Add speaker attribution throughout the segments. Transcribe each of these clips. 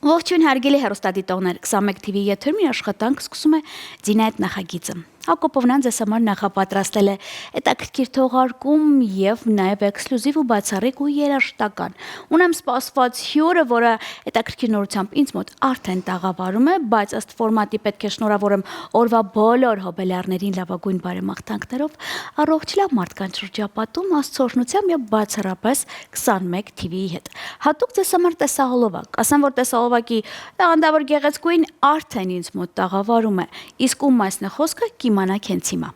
Speaker 1: Ողջույն հարգելի հեռուստադիտողներ, 21 TV եթերում աշխատանք սկսում է Ձինայդ նախագիծը։ Հակոբովնան ձեզ համար նախապատրաստել է հետաքրքիր թողարկում եւ նաեւ էքսկլյուզիվ ու բացառիկ ու երաժշտական։ Ունեմ սպասված հյուրը, որը հետաքրքիր նորությամբ ինձ մոտ արդեն տաղավարում է, բայց ըստ ֆորմատի պետք է շնորհավորեմ օրվա բոլոր հոբելյարներին լավագույն բարեմաղթանքներով, առողջ լավ մարդկանց շրջապատում, Աստծո օրհնությամբ եւ բացառապես 21 TV-ի հետ։ Հատուկ ձեզ համար տեսահոլովակ, ասեմ որ տեսահոլովակի տաղանդավոր գեղեցկուին արդեն ինձ մոտ տաղավարում է, իսկ ում մասն է խոսքը կիմանաք հենց հիմա։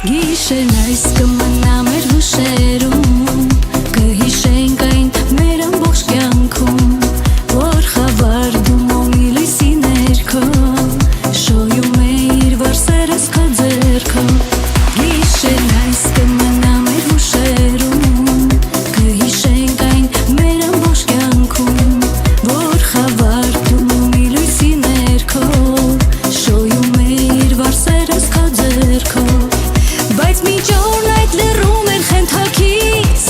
Speaker 2: Գիշերն այս կմնա մեր հուշերում, կհիշենք այն մեր ամբողջ կյանքում, որ խավարդում օմի լույսի ներքո, շոյում է իր վարսերս քո ձեռքո։ Գիշերն այս կմնա մեր հուշերում, կհիշենք այն մեր ամբողջ կյանքում, որ խավարդում օմի լույսի ներքո, շոյում է իր վարսերս քո ձեռքո։ Բայց մի ճորն այդ լեռում էր խենթակից,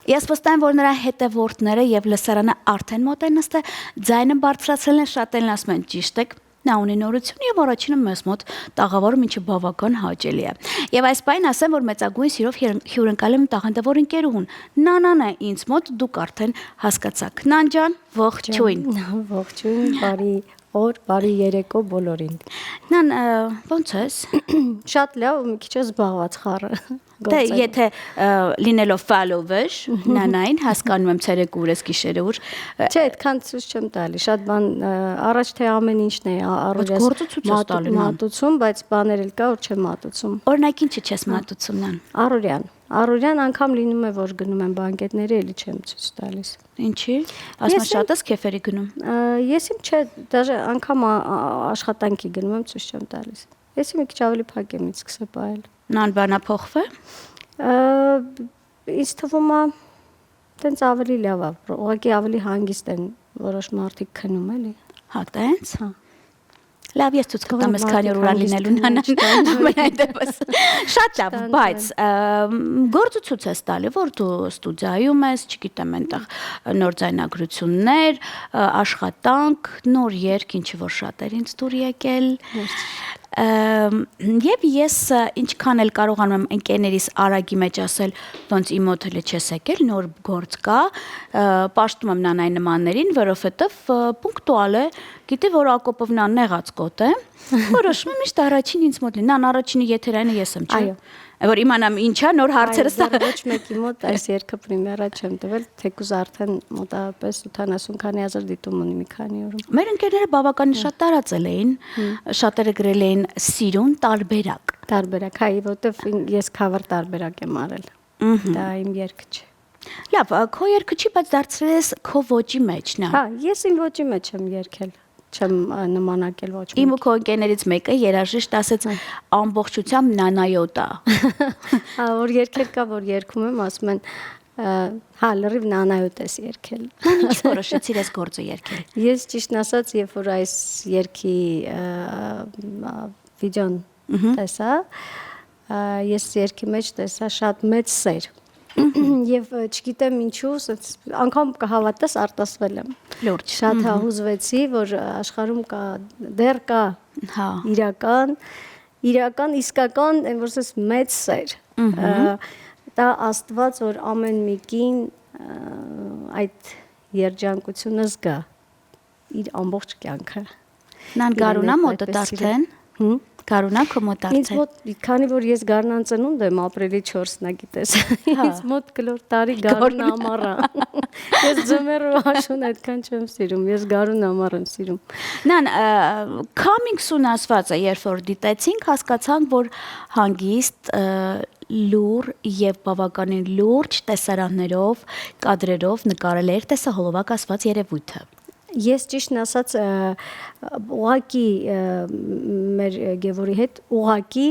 Speaker 1: Ես վստահ եմ, որ նրա հետևորդները եւ լսարանը արդեն մոտ են նստել, ձայնը բարձրացրել են, շատ են ասում են ճիշտ եք։ Նա ունի նորություն եւ առաջինը մեզ մոտ տաղավարում ինչը բավական հաճելի է։ Եվ այս բանին ասեմ, որ մեծագույն սիրով հյուրընկալեմ տաղանդավոր ընկերուհուն։ Նանան է ինձ մոտ, դուք արդեն հասկացաք։ Նան ջան, ողջույն։
Speaker 3: Ողջույն, բարի օր, բարի երեկո բոլորին։
Speaker 1: Նան, ոնց ես։
Speaker 3: Շատ լավ, մի քիչ զբաղված խառը։
Speaker 1: Դե եթե լինելով follower, նանային հասկանում եմ ցերեկ ուր ես գիշերը ուր։
Speaker 3: Չէ, այդքան ցույց չեմ տալի։ Շատ բան առաջ թե ամեն ինչն է առօրյա մատուցում, բայց բաներ էլ կա, որ չեմ մատուցում։
Speaker 1: Օրինակ ինչի չես մատուցում նան։
Speaker 3: Առօրյան անգամ լինում է, որ գնում եմ բանկետների, էլի չեմ ցույց տալիս։
Speaker 1: Ինչի։ Ասում ես շատ ես քեֆերի գնում։
Speaker 3: Ես իմ չէ, դաժե անգամ աշխատանքի գնում եմ, ցույց չեմ տալիս։ Ես մի քիչ ավելի փակ եմ սկսել պահել։
Speaker 1: Նան բանա փոխվե։
Speaker 3: Ինձ թվում է տենց ավելի լավ է, ուղղակի ավելի հանգիստ են որոշ մարդիկ քնում էլի։
Speaker 1: Հա, տենց։ Հա։ Լավ, ես ցույց կտամ ես քանի օր լինելու նանան։ Ամենայդեպս։ Շատ լավ, բայց գործը ցույց ես տալի, որ դու ստուդիայում ես, չգիտեմ, այնտեղ նոր ձայնագրություններ, աշխատանք, նոր երգ, ինչի որ շատեր ինձ դուր եկել։ Եվ ես ինչքան էլ կարողանում եմ ընկերներիս արագի մեջ ասել, ոնց իմ մոտ էլ չես եկել, նոր գործ կա, պաշտում եմ նանայի նմաններին, որովհետև պունկտուալ է, գիտի որ Ակոպովն նեղած կոտ է, որոշում եմ միշտ առաջին ինձ մոտ լինի, նան առաջինի եթերայինը ես եմ, չէ՞։ Որ իմանամ ինչա նոր հարցերը
Speaker 3: ստա ոչ մեկի մոտ այս երգը պրեմիերա չեմ տվել, թեկուզ արդեն մոտավորապես 80 քանի հազար դիտում ունի մի քանի օրում։
Speaker 1: Մեր ընկերները բավականին շատ տարածել էին, շատերը գրել էին սիրուն տարբերակ։
Speaker 3: Տարբերակ, հա, որովհետև ես cover տարբերակ եմ արել։ Դա իմ երգը չէ։
Speaker 1: Լավ, քո երգը չի, բայց դարձրել ես քո ոճի մեջ, նա։
Speaker 3: Հա, ես իմ ոճի մեջ եմ երգել։ Չեմ նմանակել ոչ մի։
Speaker 1: Իմ ու քո ընկերներից մեկը երաժիշտ ասեց ամբողջությամբ նանայոտա։
Speaker 3: Հա, որ երգեր կա, որ երգում եմ, ասում են, հա, լրիվ նանայոտ ես երգել։
Speaker 1: Ինչ որոշեցիր ես գործը երգել։
Speaker 3: Ես ճիշտն ասած, երբ որ այս երգի վիդեոն տեսա, ես երգի մեջ տեսա շատ մեծ սեր։ Եվ չգիտեմ ինչու, անգամ կհավատաս արտասվել եմ։
Speaker 1: Լուրջ։
Speaker 3: Շատ հուզվեցի, որ աշխարհում կա դեռ կա իրական իսկական, այն որ ասես մեծ սեր։ Դա Աստված, որ ամեն մեկին այդ երջանկությունը զգա իր ամբողջ կյանքը։
Speaker 1: Նան գարունա մոտը արդեն։ Գարունա քո մոտ արդեն։
Speaker 3: Ինձ մոտ, քանի որ ես գարնան ծնունդ եմ, ապրիլի 4-ն է, գիտես։ Ինձ մոտ կլոր տարի գարուն ամառ է։ Ես ձմեռը աշուն այդքան չեմ սիրում, ես գարուն ամառ եմ սիրում։
Speaker 1: Նան, coming soon ասված է, երբ որ դիտեցինք, հասկացանք, որ հանգիստ լուր եւ բավականին լուրջ տեսարաններով, կադրերով նկարել էր տեսահոլովակ ասված երևույթը։
Speaker 3: Ես ճիշտն ասած ուղակի մեր Գևորի հետ ուղակի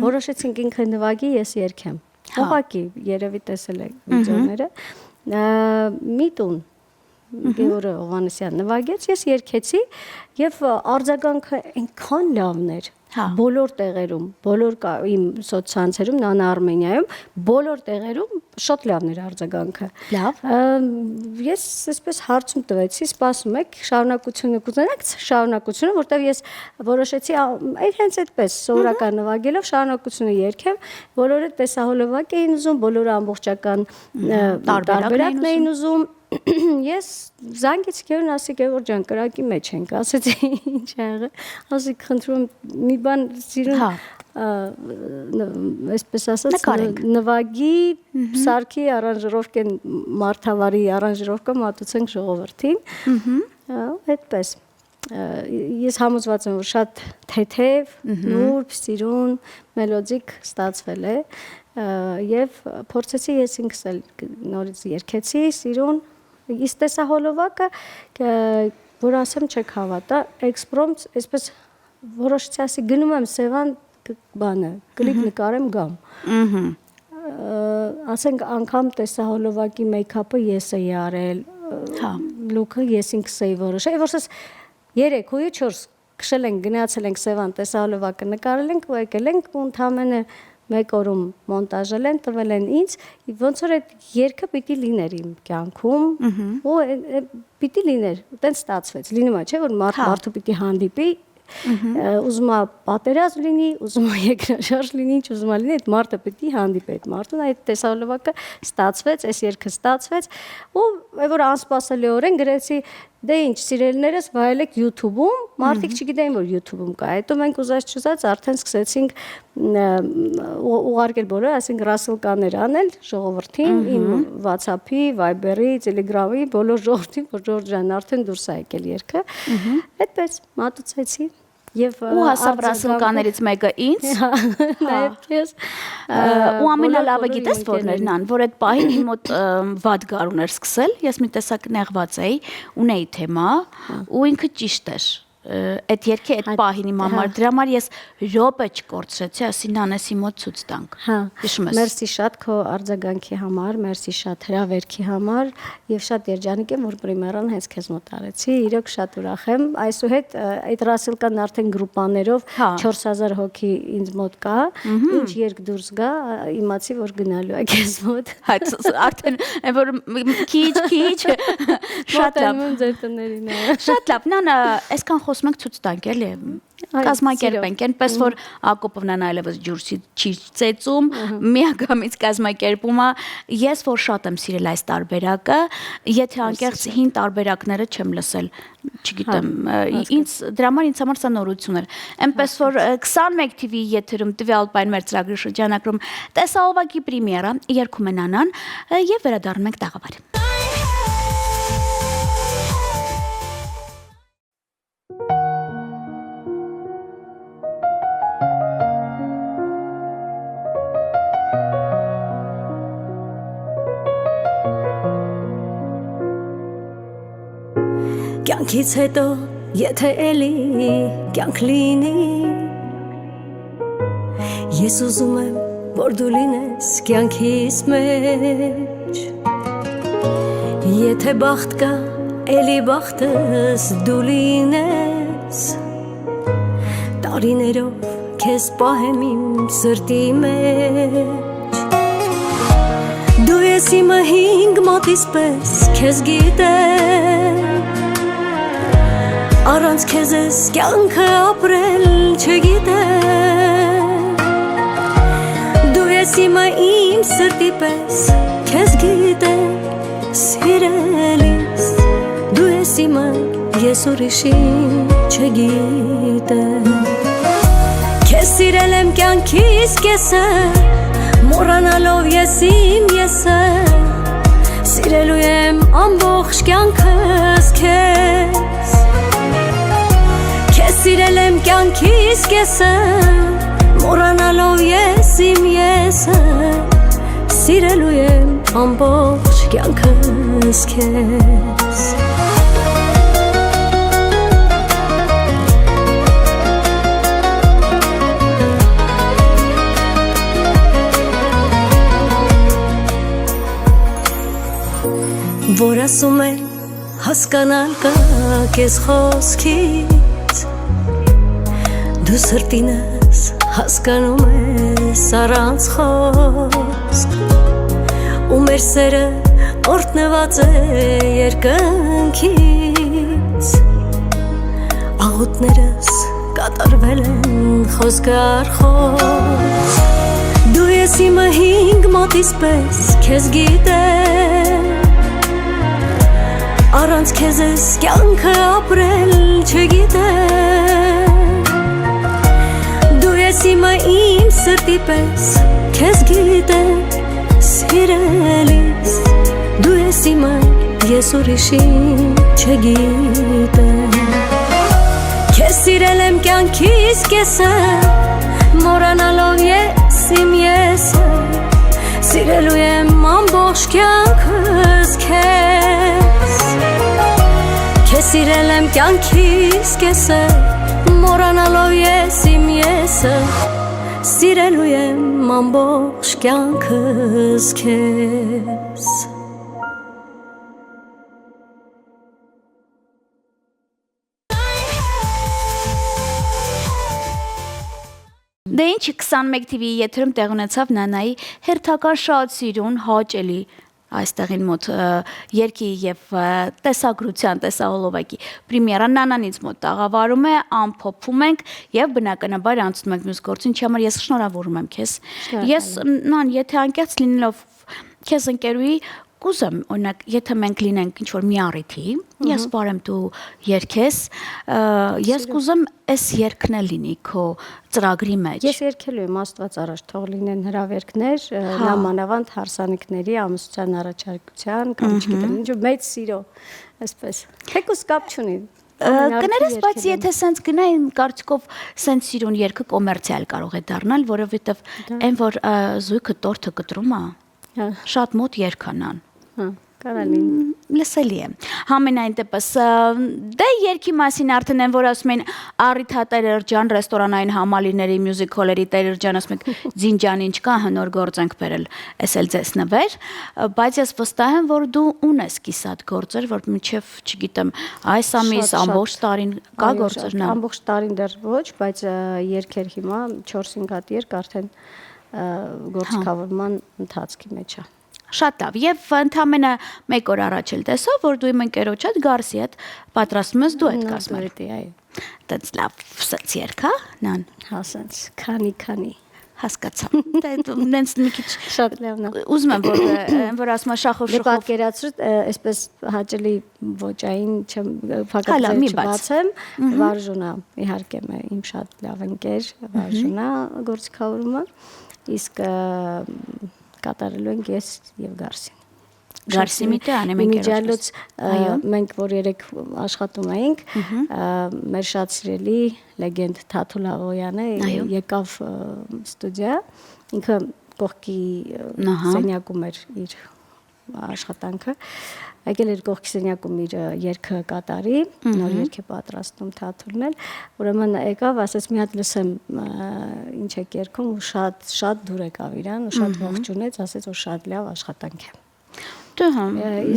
Speaker 3: որոշեցինք ինքը նվագի, ես երգեմ։ Ուղակի երևի տեսել եք վիդեոները։ Մի տուն Գևորը Հովհաննիսյան նվագեց, ես երգեցի եւ արձագանքը այնքան լավն էր։ Բոլոր տեղերում, բոլոր իմ սոցցանցերում, Նանա Արմենիայում, բոլոր տեղերում շատ լավն էր արձագանքը։
Speaker 1: Լավ։
Speaker 3: Ես այսպես հարցում տվեցի, սպասում եք, շարունակությունը կուզենաք, շարունակությունը, որտեղ ես որոշեցի հենց այդպես սովորական նվագելով շարունակությունը երգեմ, բոլորը տեսահոլովակ էին ուզում, բոլորը ամբողջական տարբերակն էին ուզում։ Ես զանգեց Գևորին, ասի Գևոր ջան, կրակի մեջ ենք, ասեցի ինչ ա եղել, ասի խնդրում մի բան սիրուն այսպես ասած նվագի սարքի արանժիրովկեն մարդավարի արանժիրովկա մատուցենք ժողովրդին, այդպես ես համոզված եմ, որ շատ թեթև, նուրբ, սիրուն, մելոդիկ ստացվել է եւ փորձեցի ես ինքս էլ նորից երգեցի, սիրուն Իսկ տեսահոլովակը, որ ասեմ չեք հավատա, էքսպրոմտ, այսպես որոշեցի ասի գնում եմ Սևան բանը, կլիպ նկարեմ գամ։ Ասենք անգամ տեսահոլովակի մեյքափը ես էի արել, լուքը ես ինքս էի որոշել, որ ասես 3 ու 4 քշել ենք, գնացել ենք Սևան տեսահոլովակը նկարել ենք ու եկել ենք ու ընդամենը մեկ օրում մոնտաժել են, տվել են ինձ, ոնց որ այդ երգը պիտի լիներ իմ կյանքում, ու պիտի լիներ, այտենց ստացվեց, լինում է, չէ՞ որ մարդու պիտի հանդիպի, ուզում է պատերազմ լինի, ուզում է երկրաշարժ լինի, ինչ ուզում է լինի, այդ մարդը պիտի հանդիպի այդ մարդուն, այդ տեսահոլովակը ստացվեց, այս երգը ստացվեց, ու որ անսպասելիորեն գրեցի, դե ինչ, սիրելիներս վայելեք YouTube-ում, մարդիկ չգիտեին, որ YouTube-ում կա, հետո մենք ուզած արդեն սկսեցինք ուղարկել բոլորը, այսինքն ռասլկաներ անել ժողովրդին, իմ WhatsApp-ի, Viber-ի, Telegram-ի, բոլոր ժողովրդին, որ Ժորժ ջան, արդեն դուրս է եկել երգը, այդպես մատուցեցի։
Speaker 1: Ու հասավ ռասլկաներից մեկը ինձ,
Speaker 3: նաև քեզ,
Speaker 1: ու ամենալավը գիտես որներն ան, որ այդ պահին իմ մոտ վատ գարուն էր սկսել, ես մի տեսակ նեղված էի, ունեի թեմա, ու ինքը ճիշտ էր, այդ երգի այդ պահին իմ համար, դրա համար ես րոպե չկորցրեցի, ասի նանեսի մոտ ցույց տանք։ Հիշում ես։
Speaker 3: Մերսի շատ քո արձագանքի համար, մերսի շատ հրավերքի համար եւ շատ երջանիկ եմ, որ պրեմիերան հենց քեզ մոտ արեցի։ Իրոք շատ ուրախ եմ։ Այսուհետ այդ ռասլկան արդեն գրուպաներով 4000 հոգի ինձ մոտ կա։ Ինչ երգ դուրս գա, իմացի որ գնալու է քեզ մոտ։
Speaker 1: Արդեն որ քիչ շատ լավ։
Speaker 3: Ձեր տներին է։
Speaker 1: Շատ լավ, նանա, այսքան խոսում ենք ցույց տանք էլի։ Կազմակերպենք, այնպես որ Ակոպովնան այլևս ջուր չի ծեծում, միանգամից կազմակերպում է։ Ես որ շատ եմ սիրել այս տարբերակը, եթե անկեղծ հին տարբերակները չեմ լսել, չգիտեմ, ինձ դրա համար ինձ համար սա նորություն էր։ Այնպես որ 21 TV-ի եթերում տվյալ պայն մեր ծրագրի շրջանակում տեսահոլովակի պրեմիերա երգում է Նանան եւ վերադառնում ենք տաղավար։
Speaker 2: Կյանքից հետո եթե էլի կյանք լինի Ես ուզում եմ որ դու լինես կյանքիս մեջ Եթե բախտ կա էլի բախտս դու լինես Տարիներով քեզ պահեմ իմ սրտի մեջ Դու ես իմը հինգ մատիս պես քեզ գիտեմ Առանց քեզ ես կյանքը ապրել չգիտեմ Դու ես իմը իմ սրտի պես քեզ գիտեմ Սիրելիս Դու ես իմը ես ուրիշին չգիտեմ Քեզ սիրել եմ կյանքիս կեսը Մոռանալով ես իմ եսը Սիրելու եմ ամբողջ կյանքս քեզ Սիրել եմ կյանքիս կեսը, մոռանալով ես իմ եսը, սիրելու եմ ամբողջ կյանքս քեզ Որ ասում են հասկանալ կա քեզ խոսքից Դու սրտինս հասկանում ես առանց խոսք Ու մեր սերը օրհնված է երկնքից Աղոթներս կատարվել են խոսքը առ խոսք Դու ես իմը հինգ մատիս պես քեզ գիտեմ Առանց քեզ ես կյանքը ապրել չգիտեմ Իմը իմ սրտի պես քեզ գիտեմ սիրելիս Դու ես իմը ես ուրիշին չգիտեմ Քեզ սիրել եմ կյանքիս կեսը Մոռանալով ես իմ եսը Սիրելու եմ ամբողջ կյանքս քեզ Քեզ սիրել եմ կյանքիս կեսը Մոռանալով ես իմ եսը Սիրելու եմ ամբողջ կյանքս քեզ
Speaker 1: Դե ինչ 21 TV-ի եթերում տեղ ունեցավ Նանայի հերթական շատ սիրուն հաճելի այստեղին մոտ երկի եւ տեսագրության տեսահոլովակի պրեմիերան Նանանից մոտ տաղավարում է, ամփոփում ենք եւ բնականաբար անցնում ենք մյուս գործին, ինչի համար ես շնորհավորում եմ քեզ։ Ես Նան, եթե անկեղծ լինելով քեզ ընկերուի կուզեմ, օրինակ, եթե մենք լինենք ինչ-որ մի առիթի, ես բարեմ դու երգես, ես կուզեմ այս երգն էլ լինի քո ծրագրի մեջ։
Speaker 3: Ես երգելու եմ Աստված առաջ, թող լինեն հրավերքներ, նամանավանդ հարսանիքների ամուսության առաջարկության, կամ չգիտեմ, ինչ մեծ սիրո, այսպես։ Թեկուս կապ չունի։
Speaker 1: Կներես, բայց եթե սենց գնային կարծիքով սենց սիրուն երգը կոմերցիալ կարող է դառնալ, որովհետև այն որ զույգը տորթը կտրում է, շատ մոտ երգանան։
Speaker 3: Կարա լինի։
Speaker 1: Լսելի է։ Համենայն դեպս դե երգի մասին արդեն են որ ասում են առիթա Տերերջան ռեստորանային համալիրների մյուզիկոլերի Տերերջան ասում եք Ձինջան ինչ կա հնոր գործ ենք բերել էս էլ ձեզ նվեր բայց ես վստահ եմ որ դու ունես կիսատ գործեր որ մինչև չգիտեմ այս ամիս ամբողջ տարին կա գործեր նա
Speaker 3: ամբողջ տարին դեռ ոչ բայց երգեր հիմա 4-5 հատ երգ արդեն գործիքավորման ընթացքի մեջ է
Speaker 1: Շատ լավ, եւ ընդամենը մեկ օր առաջ էլ տեսա, որ դու իմ ընկերոջ հետ Գարսի հետ պատրաստում ես դուետ կազմել։ Դից լավ, սենց երգա, Նան։
Speaker 3: Հա, սենց, քանի։
Speaker 1: Հասկացա։ Դե նենց մի քիչ
Speaker 3: շատ լավն է։
Speaker 1: Ուզում եմ որ ասում շախով
Speaker 3: շախով։ Պատկերացրու, այսպես հաճելի ոճային փակածել չբացեմ, Վարժունա իհարկե իմ շատ լավ ընկեր, Վարժունա գործիքավորումը, իսկ կատարելու ենք ես եւ Գարսին։
Speaker 1: Գարսի միտը անեմ
Speaker 3: ընկերոջս։ Մենք որ երեք աշխատում էինք, մեր շատ սիրելի լեգենդ Թաթուլ Աղոյանը եկավ ստուդիա, ինքը կողքի սենյակում էր իր աշխատանքը, եկել էր կողքի սենյակում իր երգը կատարի, նոր երգ է պատրաստում Թաթուլն էլ, ուրեմն եկավ, ասաց մի հատ լսեմ ինչ է երգում ու շատ դուր եկավ իրան ու շատ ողջունեց, ասաց որ շատ լավ աշխատանք է։
Speaker 1: Դե հա,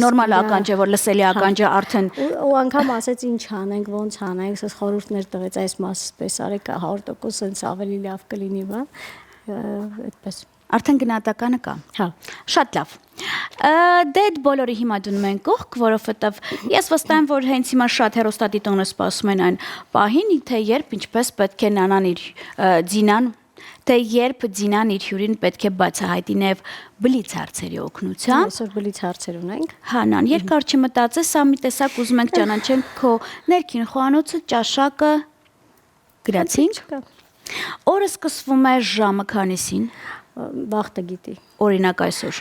Speaker 1: նորմալ ականջ է որ լսելի ականջը արդեն
Speaker 3: ու անգամ ասաց ինչ անենք, ոնց անենք, ասես խորհուրդներ տվեց այս մասպես արեք 100% sense ավելի լավ կլինի բան, այդպես
Speaker 1: Արդեն գնահատականը կա։
Speaker 3: Հա,
Speaker 1: շատ լավ։ Դե այդ բոլորը հիմա դնում են կողք, որովհետև ես վստահ եմ, որ հենց հիմա շատ հեռուստադիտողներ սպասում են այն պահին, թե երբ ինչպես պետք է Նանան իր Ձինան, թե երբ Ձինան իր հյուրին պետք է բացահայտի նաև բլից հարցերի օգնությամբ։
Speaker 3: Այսօր բլից հարցեր ունենք։
Speaker 1: Հա, Նան, երկար չմտածես, սա մի տեսակ ուզում ենք ճանաչենք քո ներքին խոհանոցը, ճաշակը գրացինք։ Օրը սկսվում է ժամը քանիսին։
Speaker 3: Վաղտը գիտի։
Speaker 1: Օրինակ այսօր։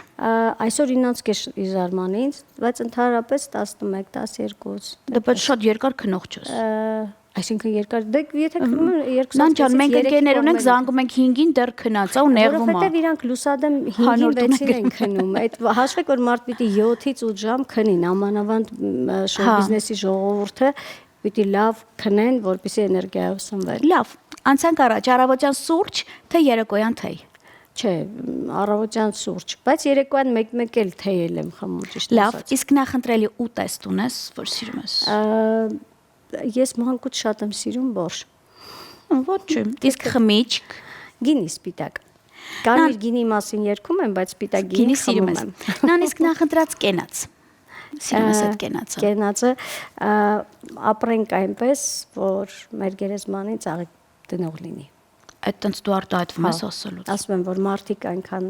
Speaker 3: Այսօր 9:00 է զարմանից, բայց ընդհանրապես 11, 12։
Speaker 1: Դե բայց շատ երկար քնող չես։
Speaker 3: Այսինքն երկար, դե եթե քնում են 2
Speaker 1: Նան ջան, մենք ընկերներ ունենք, զանգում ենք 5-ին դեռ քնած է ու նեղվում է։
Speaker 3: Որովհետև իրանք լուսադեմ 5-ին 6-ին են քնում։ Այդ հաշվեք որ մարդ պիտի 7-ից 8 ժամ քնին, ամանավանդ շոու բիզնեսի ժողովուրդը պիտի լավ քնեն, որպեսզի էներգիայով սնվեն։
Speaker 1: Լավ, անցանք առաջ, առավոտյան սուրճ, թե երեկոյան թեյ։
Speaker 3: Չէ, առավոտյան սուրճ, բայց երեկոյան մեկ-մեկ էլ թեյ եմ խմում ճիշտ ասած։
Speaker 1: Լավ, իսկ նախընտրելի ուտեստ ունես, որ սիրում ես։
Speaker 3: Ես մանկուց շատ եմ սիրում բորշ։
Speaker 1: Ոչ, իսկ խմիչք,
Speaker 3: գինի սպիտակ։ Կարմիր գինի մասին երգում եմ, բայց սպիտակ գինի
Speaker 1: սիրում եմ։ Նան իսկ նախընտրած կենաց։ Սիրում ես այդ կենացը։
Speaker 3: Կենացը ապրենք այնպես, որ մեր գերեզմանին ծաղիկ տնող լինի։
Speaker 1: Այդ տենց դու արտահայտվում ես ասելուց։
Speaker 3: Ասում եմ, որ մարդիկ այնքան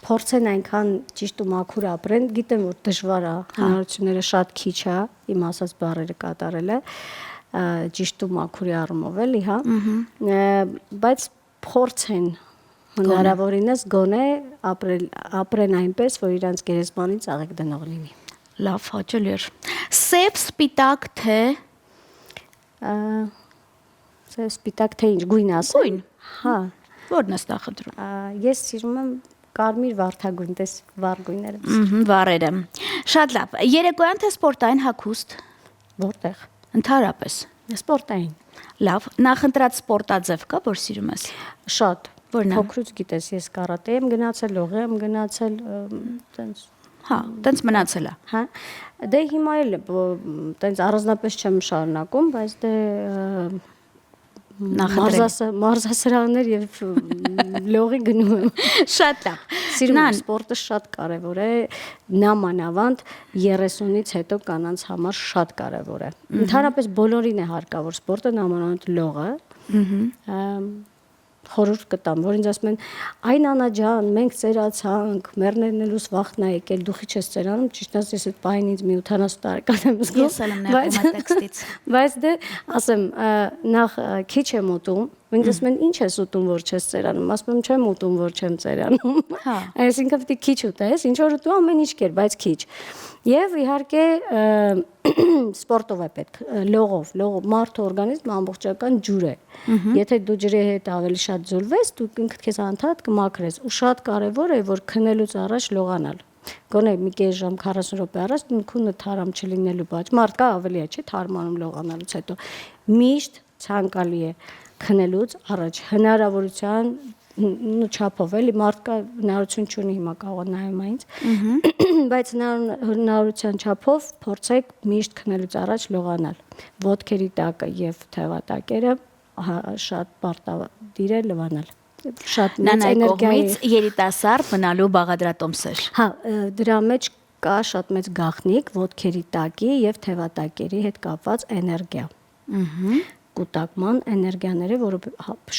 Speaker 3: փորձեն այնքան ճիշտ ու մաքուր ապրեն, գիտեմ որ դժվար է, հնարավորությունները շատ քիչ է, իմ ասած բառերը կատարելը, ճիշտ ու մաքուրի առումով էլի, հա։ Բայց փորձեն հնարավորինս գոնե ապրեն այնպես, որ իրանց գերեզմանին ծաղիկ դնող լինի։
Speaker 1: Լավ, հաճելի էր։ Սև, սպիտակ, թե
Speaker 3: Սպիտակ թե ինչ գույն ասեմ։
Speaker 1: Գույն։
Speaker 3: Հա։
Speaker 1: Որն ես նախընտրում։
Speaker 3: Ես սիրում եմ կարմիր վարդագույն, տես վառ գույները։
Speaker 1: Վառերը։ Շատ լավ։ Երեկոյան թե սպորտային հագուստ։
Speaker 3: Որտեղ։
Speaker 1: Ընդհանրապես։
Speaker 3: Սպորտային։
Speaker 1: Լավ, նախընտրած սպորտաձև կա, որ սիրում ես։
Speaker 3: Շատ։
Speaker 1: Որն է։
Speaker 3: Փոքրուց գիտես, ես կարատե եմ գնացել, լողի եմ գնացել, տենց։
Speaker 1: Հա, տենց մնացել է։
Speaker 3: Հա։ Դե հիմա էլ տենց առանձնապես չեմ շարունակում, բայց դե մարզասրաններ եւ լողի գնում եմ։
Speaker 1: Շատ լավ։
Speaker 3: Սիրում եմ սպորտը, շատ կարեւոր է, նամանավանդ 30-ից հետո կանանց համար շատ կարեւոր է։ Ընդհանրապես բոլորին է հարկավոր սպորտը, նամանավանդ լողը։ Խորհուրդ կտամ, որ ինձ ասում են, այն Անա ջան, մենք ծերացանք, մեռներնելուց վախն է եկել, դու քիչ ես ծերանում, ճիշտ ասած ես այդ պահին ինձ մի 80 տարեկան եմ զգում։
Speaker 1: Ես էլ եմ նայում այդ տեքստից։
Speaker 3: Բայց դե, ասեմ, նախ քիչ եմ ուտում, ինձ ասում են, ինչ ես ուտում, որ չես ծերանում, ասում եմ, չեմ ուտում, որ չեմ ծերանում։ Այսինքն պետք է քիչ ուտես, ինչ որ ուտում ամեն ինչ կեր, բայց քիչ։ Եվ իհարկե սպորտով է պետք, լողով, մարդու օրգանիզմը ամբողջական ջուր է։ Եթե դու ջրի հետ ավելի շատ ձուլվես, դու ինքդ քեզ անդադ կմաքրես։ Ու շատ կարևոր է, որ քնելուց առաջ լողանալ։ Գոնե մի կես ժամ 40 րոպե առաջ քունը թարամ չլինելու բաց։ Մարդկա ավելի է, չէ՞, թարմանում լողանալուց հետո։ Միշտ ցանկալի է քնելուց առաջ հնարավորության չափով էլի մարդկա հնարավորություն չունի հիմա կարող նայում այնց բայց հնարավորության չափով փորձեք միշտ քնելուց առաջ լողանալ ոտքերի տակը եւ թևատակերը շատ պարտադիր է լվանալ շատ մեծ էներգիայից
Speaker 1: երիտասարդ մնալու բաղադրատոմսեր
Speaker 3: հա դրա մեջ կա շատ մեծ գաղտնիք ոտքերի տակի եւ թևատակերի հետ կապված էներգիա կուտակման էներգիաները որը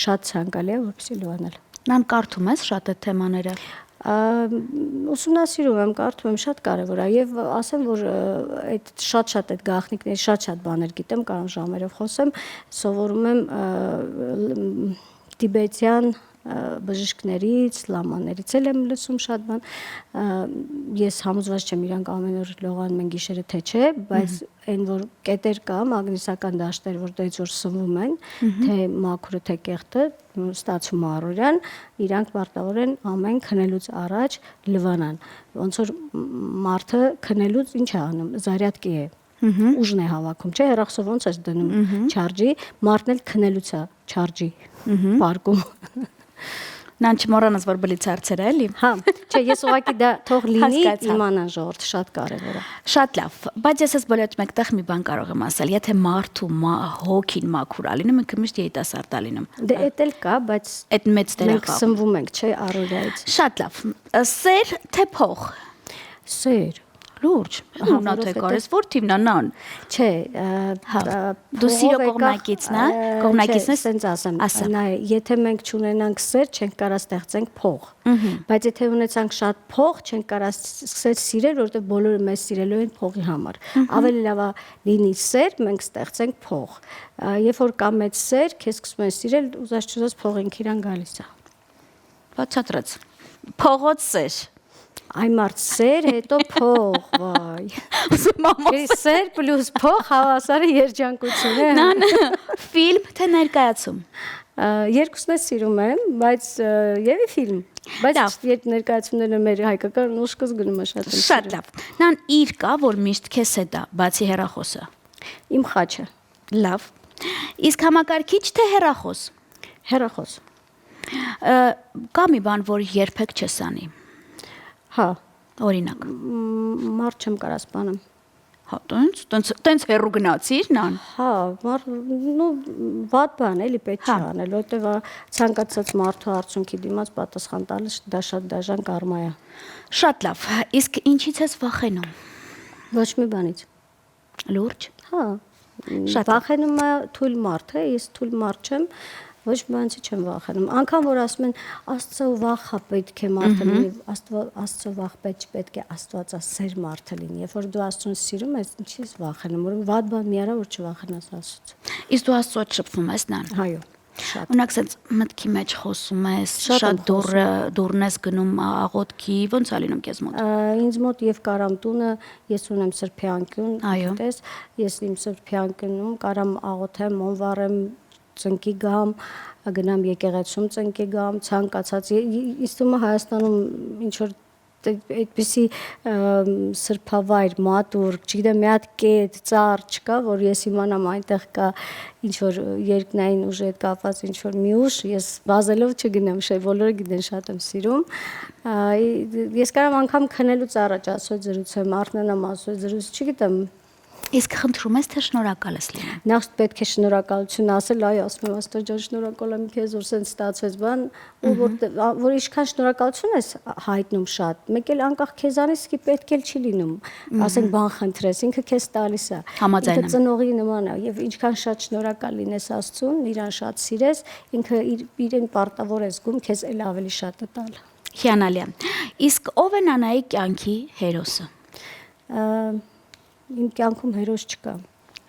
Speaker 3: շատ ցանկալի է որպեսզի լվանալ
Speaker 1: Նան կարդում ես շատ այդ թեմաները
Speaker 3: ուսումնասիրում եմ, կարդում եմ, շատ կարևոր է եւ ասեմ, որ այդ շատ այդ գաղտնիքների շատ բաներ գիտեմ, կարող ժամերով խոսեմ, սովորում եմ տիբետյան բժիշկներից, լամաներից էլ եմ լսում շատ բան։ Ես համոզված չեմ իրանք ամեն օր լողանում են գիշերը թե չէ, բայց այն որ կետեր կա, մագնիսական դաշտեր, որտեղից որ սնվում են, թե մաքուրը, թե կեղտը, ստացվում է առօրյան, իրանք պարտավոր են ամեն քնելուց առաջ լվանան։ Ոնց որ մարդը քնելուց ինչ է անում, զարյատկի է։ Ուժն է հավաքում, չէ՞, հեռախոսով ոնց ես դնում չարջի, մարդն էլ քնելուց է չարջի պարկում։
Speaker 1: Նան չմոռանաս, որ բլից հարցեր է, էլի։
Speaker 3: Հա, չէ, ես ուղղակի դա թող լինի, իմանան ժողովուրդ, շատ կարևոր է։
Speaker 1: Շատ լավ, բայց ես բոլորդ մեկտեղ մի բան կարող եմ ասել, եթե մարդու հոգին մաքուր ա լինում, ինքը միշտ երիտասարդ ա լինում։
Speaker 3: Դե էդ էլ կա, բայց
Speaker 1: այդ մեծ դեր է խաղում։
Speaker 3: Մենք սնվում ենք, չէ, առօրյայից։
Speaker 1: Շատ լավ։ Սեր թե փող։
Speaker 3: Սեր։
Speaker 1: Լուրջ, նա թե կարես որ թիմն անան։
Speaker 3: Չէ,
Speaker 1: դու սիրո կողմնակիցն է, կողմնակիցն ես
Speaker 3: սենց ասեմ, նայ, եթե մենք չունենանք սեր, չենք կարա ստեղծենք փող։ Բայց եթե ունեցանք շատ փող, չենք կարա սկսել սիրել, որովհետև բոլորը մեզ սիրելու են փողի համար։ Ավելի լավ է լինի սեր, մենք ստեղծենք փող։ Երբ որ կա մեծ սեր, քեզ սկսում են սիրել, ուզած չուզած փողին քիրան գալիս է։
Speaker 1: Բացատրած։ Փողոց սեր։
Speaker 3: Այ մարդ սեր, հետո փող, վայ։ Սեր պլյուս փող հավասարը երջանկություն է։
Speaker 1: Նան ֆիլմ թե ներկայացում։
Speaker 3: Երկուսն էլ սիրում եմ, բայց եւի ֆիլմ։ Բայց երբ ներկայացումները մեր հայկական ուշքս գնում է շատ։
Speaker 1: Շատ լավ։ Նան իր կա, որ միշտ քեզ հետ է, բացի հեռախոսը։
Speaker 3: Իմ խաչը։
Speaker 1: Լավ։ Իսկ համակարգիչ թե հեռախոս։
Speaker 3: Հեռախոս։
Speaker 1: Կա մի բան, որ երբեք չես անի։
Speaker 3: Հա,
Speaker 1: օրինակ
Speaker 3: մարդ չեմ կարա սպանեմ։
Speaker 1: Հա, տենց հեռու գնացիր նան։
Speaker 3: Հա, վատ բան էլի պետք չի անել, որտեվ ցանկացած մարդու արդյունքի դիմաց պատասխան տալը դա շատ դաժան կարմա է։
Speaker 1: Շատ լավ։ Իսկ ինչից ես վախենում։
Speaker 3: Ոչ մի բանից։
Speaker 1: Լուրջ։
Speaker 3: Հա։ Շատ վախենում է թույլ մարդ, է, ես թույլ մարդ չեմ։ Ոչ բանից չեմ վախենում։ Անկամ որ ասում են Աստծո վախը պետք է մարդը լինի, Աստծո վախ պետք է Աստվածասեր մարդը լինի։ Երբ որ դու Աստծուն սիրում ես, ինչի՞ս վախենում, որ վատ բան մի արա որ չվախենաս Աստծուց։
Speaker 1: Իսկ դու Աստծոց շփվում ես նան։
Speaker 3: Այո, շատ։
Speaker 1: Ունակ ասած մտքի մեջ խոսում ես, շատ դուրն ես գնում աղոթքի, ոնց է լինում քեզ մոտ։
Speaker 3: Ինձ մոտ եւ կարամ տունը, ես ունեմ սրբիանկյուն, գիտես, ես իմ սրբիանկյունում կարամ աղոթեմ, մոնվարեմ ծնկի գամ, գնամ եկեղեցում ծնկի գամ, ցանկացած ինձ թվում է Հայաստանում ինչ որ այդպիսի սրբավայր, մատուր, չգիտեմ, մի հատ կետ, ծառ չկա, որ ես իմանամ այնտեղ կա ինչ որ երկնային ուժի հետ կապված ինչ որ մի ուժ, ես վազելով չգնամ, շե բոլորը գիտեն շատ եմ սիրում։ Ես կարամ անգամ քնելուց առաջ ասոց զրուցեմ, արթնանամ ասոց զրույց, չգիտեմ
Speaker 1: Իսկ խնդրում ես թե շնորհակալ ես լինում։
Speaker 3: Նախ պետք է շնորհակալություն ասել, այ ասում եմ, Աստված ջան, շնորհակալ եմ քեզ, որ սենց ստացվեց բան, ու որ ինչքան շնորհակալություն ես հայտնում շատ, մեկ էլ անկախ քեզանից ի պետք էլ չի լինում։ Ասենք բան խնդրես, ինքը քեզ տալիս է։ Ինքը ծնողի նման է, եւ ինչքան շատ շնորհակալ լինես Աստծուն, իրան շատ սիրես, ինքը իրեն պարտավոր է զգում քեզ էլ ավելի շատ տալ։
Speaker 1: Հիանալի է։ Իսկ ով է Նանայի կյանքի հերոսը։
Speaker 3: Իմ կյանքում հերոս չկա։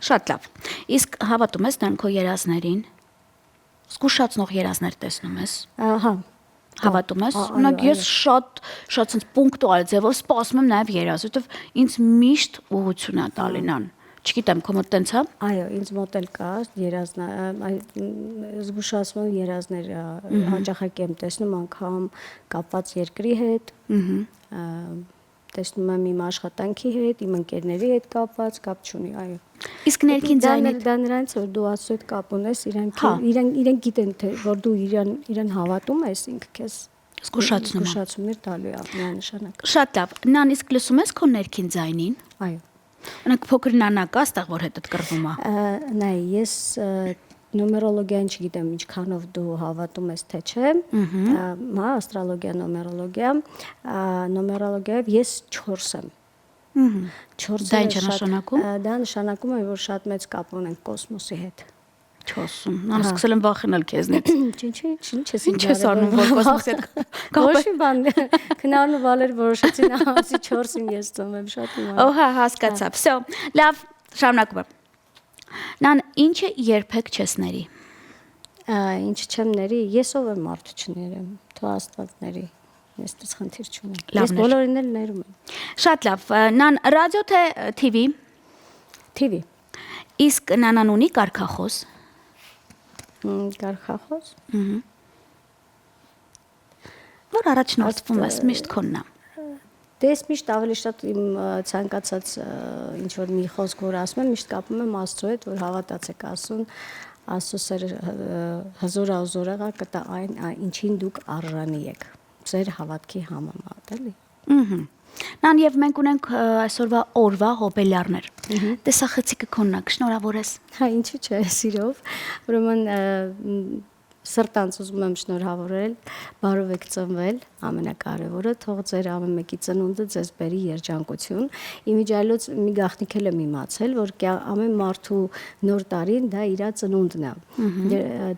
Speaker 1: Շատ լավ։ Իսկ հավատում ես նան քո երազներին։ Զգուշացնող երազներ տեսնում ես։
Speaker 3: Ահա։
Speaker 1: Հավատում ես։ Օրինակ ես շատ sense պունկտուալ ձևով սպասում եմ նաև երազ, որովհետև ինձ միշտ ուղղություն է տալի նան։ Չգիտեմ, քո մոտ տենց է։
Speaker 3: Այո, ինձ մոտ էլ կա զգուշացնող երազներ, հաճախակ եմ տեսնում անգամ կապված երկրի հետ։ Տեսնում եմ իմ աշխատանքի հետ, իմ ընկերների հետ կապված, կապ չունի, այո։
Speaker 1: Իսկ ներքին ձայնից
Speaker 3: դա նրանց որ դու Աստծո հետ կապ ունես, իրենք գիտեն թե որ դու իրեն հավատում ես, ինքը քեզ զգուշացումներ տալու է միանշանակ։
Speaker 1: Շատ լավ։ Նան իսկ լսում ես քո ներքին ձայնին։
Speaker 3: Այո։
Speaker 1: Օրինակ փոքր նանա կա, ստեղ որ հետդ կռվում է։
Speaker 3: Նայ, ես նոմերոլոգիան չգիտեմ ինչքանով դու հավատում ես թե չէ, հա, աստրոլոգիա, նոմերոլոգիայով ես 4 եմ։ 4-ը
Speaker 1: դա ինչ է նշանակում։
Speaker 3: Դա նշանակում է, որ շատ մեծ կապ ունենք կոսմոսի հետ։
Speaker 1: 4-ում։ Ան սկսել եմ վախենալ քեզնից։
Speaker 3: Ինչ ես
Speaker 1: անում, որ կոսմոսի հետ
Speaker 3: Ոչ մի բան, քնարն ու վալեր որոշեցին, ասի 4-ին ես ծնվում եմ, շատ իմանում։
Speaker 1: Օհա, հասկացա։ Վсё, լավ, շարունակում եմ։ Նան ինչը երբեք չես ների։
Speaker 3: Ինչ չեմ ների, ես ով եմ մարդու չներեմ, թող Աստված ների։ Ես դες խնդիր չունեմ։ Ես բոլորին էլ ներում եմ։
Speaker 1: Շատ լավ։ Նան ռադիո թե TV։
Speaker 3: TV։
Speaker 1: Իսկ նանան ունի կարգախոս։
Speaker 3: Կարգախոս։
Speaker 1: Որ առաջնորդվում ես միշտ քոննա։
Speaker 3: Դե ես միշտ ավելի շատ իմ ցանկացած ինչ որ մի խոսք որ ասում եմ, միշտ կապում եմ Աստծո հետ, որ հավատացեք Աստծուն, Աստծո սեր հզոր ազորեղա կտա այն, ինչին դուք արժանի եք։ Ձեր հավատքի համեմատ, էլի։
Speaker 1: Նան եւ մենք ունենք այսօրվա օրվա հոբելյարներ։ Տեսախցիկը քոննա, շնորհավոր ես։
Speaker 3: Հա, ինչու՞ չէ, սիրով։ Ուրեմն սրտանց ուզում եմ շնորհավորել, բարով եք ծնվել, ամենակարևորը, թող ձեր ամեն մեկի ծնունդը ձեզ բերի երջանկություն։ Իմիջիայլոց մի գաղտնիք եմ իմացել, որ ամեն մարդու նոր տարին դա իր ծնունդն է։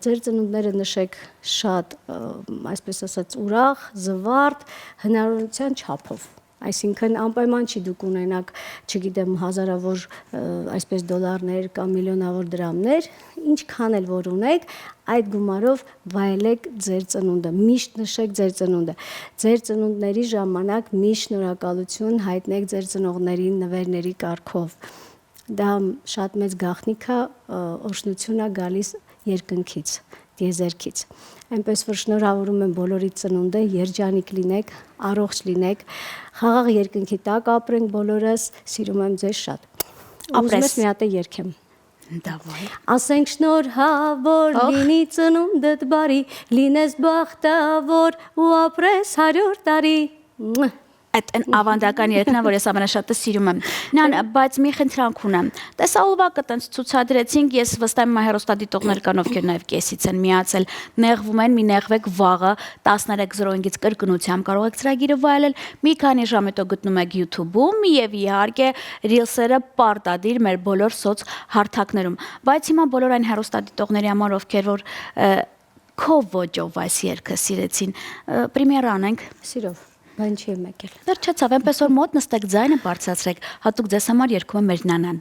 Speaker 3: Ձեր ծնունդները նշեք շատ, այսպես ասած, ուրախ, զվարթ, հնարավորության չափով։ Այսինքն անպայման չի դուք ունենաք, չգիտեմ, հազարավոր այսպես դոլարներ կամ միլիոնավոր դրամներ, ինչքան էլ որ ունեք, այդ գումարով վայելեք ձեր ծնունդը, միշտ նշեք ձեր ծնունդը։ Ձեր ծնունդների ժամանակ միշտ շնորհակալություն հայտնեք ձեր ծնողներին նվերների կարգով։ Դա շատ մեծ գաղտնիք է, օրհնություն է գալիս երկնքից, տիեզերքից։ Այնպես որ շնորհավորում եմ բոլորի ծնունդը, երջանիկ լինեք, առողջ լինեք, խաղաղ երկնքի տակ ապրենք բոլորս, սիրում եմ ձեզ շատ։ Ուզում ես մի հատ երգեմ։
Speaker 1: Դավայ։
Speaker 3: Ասենք շնորհավոր լինի ծնունդդ բարի, լինես բախտավոր ու ապրես 100 տարի։
Speaker 1: Այդ ավանդական երգն է, որ ես ամենաշատը սիրում եմ։ Նան, բայց մի խնդրանք ունեմ։ Տեսահոլովակը տենց ցուցադրեցինք, ես վստահ եմ հեռուստադիտողներ կան, ովքեր նաև կեսից են միացել, նեղվում են, մի նեղվեք վաղը 13:05-ից կրկնությամբ կարող եք ծրագիրը վայելել, մի քանի ժամ հետո գտնում եք YouTube-ում եւ իհարկե Reels-ը պարտադիր մեր բոլոր սոց հարթակներում։ Բայց հիմա բոլոր այն հեռուստադիտողների համար, ովքեր որ քո ոճով այս երգը սիրեցին, պրեմիերա անենք։
Speaker 3: Սիրով Բան չի եկել։
Speaker 1: Վերջացավ, այնպես որ մոտ նստեք ձայնը բարձրացրեք, հատուկ ձեզ համար երգում է մեր նանան։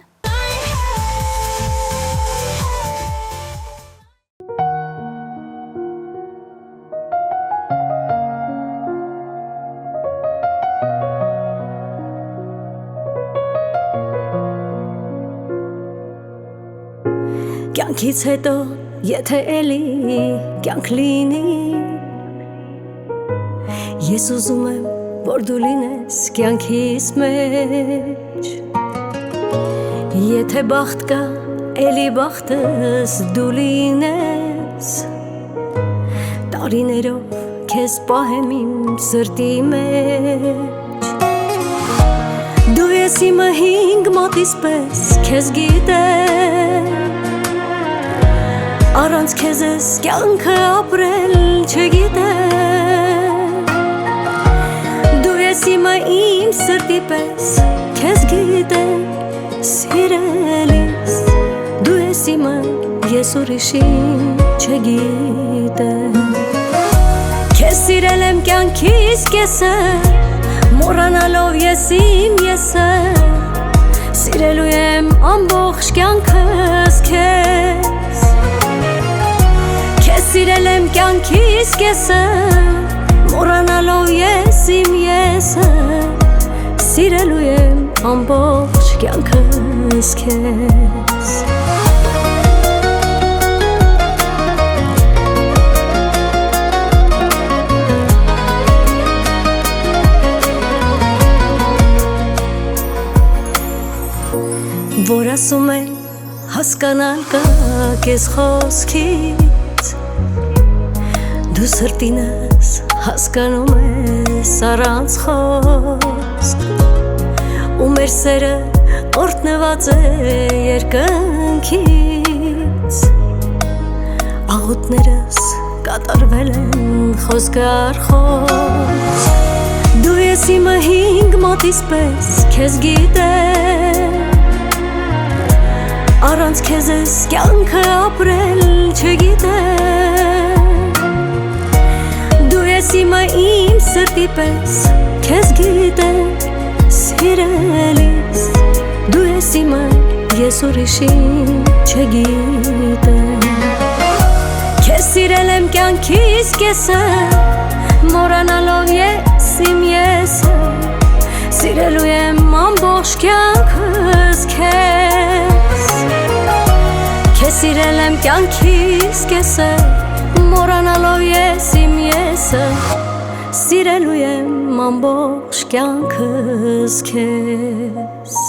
Speaker 2: Կյանքից հետո, եթե էլի կյանք լինի, ես ուզում եմ, որ դու լինես կյանքիս մեջ, եթե բախտ կա, էլի բախտս դու լինես, տարիներով քեզ պահեմ իմ սրտի մեջ, Դու ես իմը հինգ մոտիս պես քեզ գիտեմ Առանց քեզ ես կյանքը ապրել չգիտեմ Դու ես իմը իմ սրտի պես քեզ գիտեմ Սիրելիս Դու ես իմը ես ուրիշին չգիտեմ Քեզ սիրել եմ կյանքիս կեսը Մոռանալով ես իմ եսը Սիրելու եմ ամբողջ կյանքս քեզ Քեզ սիրել եմ կյանքիս կեսը Մոռանալով ես իմ եսը Սիրելու եմ ամբողջ կյանքս քեզ Որ ասում են հասկանալ կա կեզ խոսքից Դու սրտինս հասկանում ես առանց խոսք Ու մեր սերը օրտնված է երկնքից Աղոթներս կատարվել են խոսք առ խոսք Դու ես իմը հինգ մոտիս պես քեզ գիտեմ Առանց քեզ ես կյանքը ապրել չգիտեմ Դու ես իմը իմ սրտի պես քեզ գիտեմ Սիրելիս Դու ես իմը ես ուրիշին չգիտեմ Քեզ սիրել եմ կյանքիս կեսը Մոռանալով ես իմ եսը Սիրելու եմ ամբողջ կյանքս քեզ Քեզ սիրել եմ կյանքիս կեսը Մոռանալով ես իմ եսը Սիրելու եմ ամբողջ կյանքս քեզ